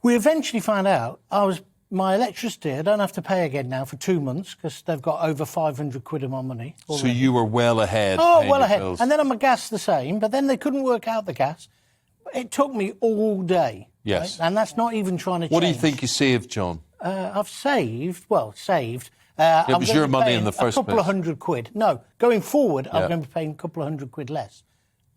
We eventually found out my electricity, I don't have to pay again now for 2 months because they've got over 500 quid of my money already. So you were well ahead. Oh, well ahead. Bills. And then on my gas the same, but then they couldn't work out the gas. It took me all day. Yes. Right? And that's not even trying to change. What do you think you saved, John? I've saved. It was your money in the first place. A couple of £100. No, going forward, I'm going to be paying a couple of £100 less.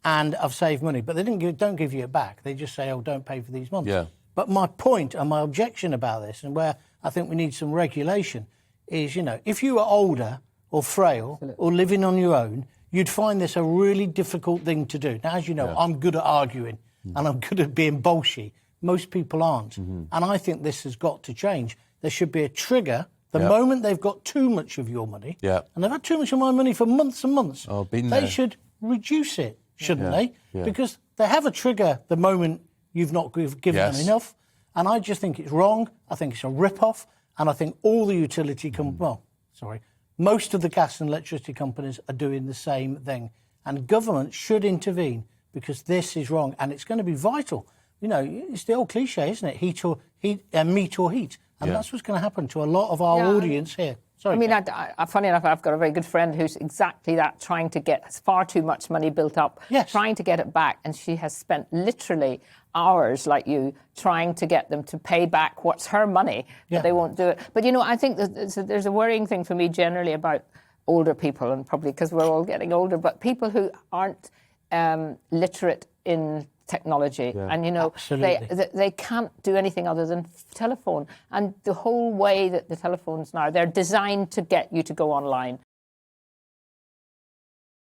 And I've saved money. But they don't give you it back. They just say, oh, don't pay for these months. Yeah. But my point and my objection about this, and where I think we need some regulation, is, if you were older or frail or living on your own, you'd find this a really difficult thing to do. Now, as you know, I'm good at arguing and I'm good at being bolshy. Most people aren't. And I think this has got to change. There should be a trigger the moment they've got too much of your money, and they've had too much of my money for months and months, they should reduce it, shouldn't they? Yeah. Because they have a trigger the moment you've not given them enough. And I just think it's wrong. I think it's a rip-off. And I think all the utility most of the gas and electricity companies are doing the same thing. And government should intervene because this is wrong. And it's going to be vital. It's the old cliche, isn't it? Meat or heat. And that's what's going to happen to a lot of our audience here. Sorry, funny enough, I've got a very good friend who's exactly that, trying to get far too much money built up, trying to get it back. And she has spent literally hours, like you, trying to get them to pay back what's her money, but they won't do it. But, I think there's a worrying thing for me generally about older people, and probably because we're all getting older, but people who aren't literate in technology, and they can't do anything other than telephone, and the whole way that the telephones now, they're designed to get you to go online.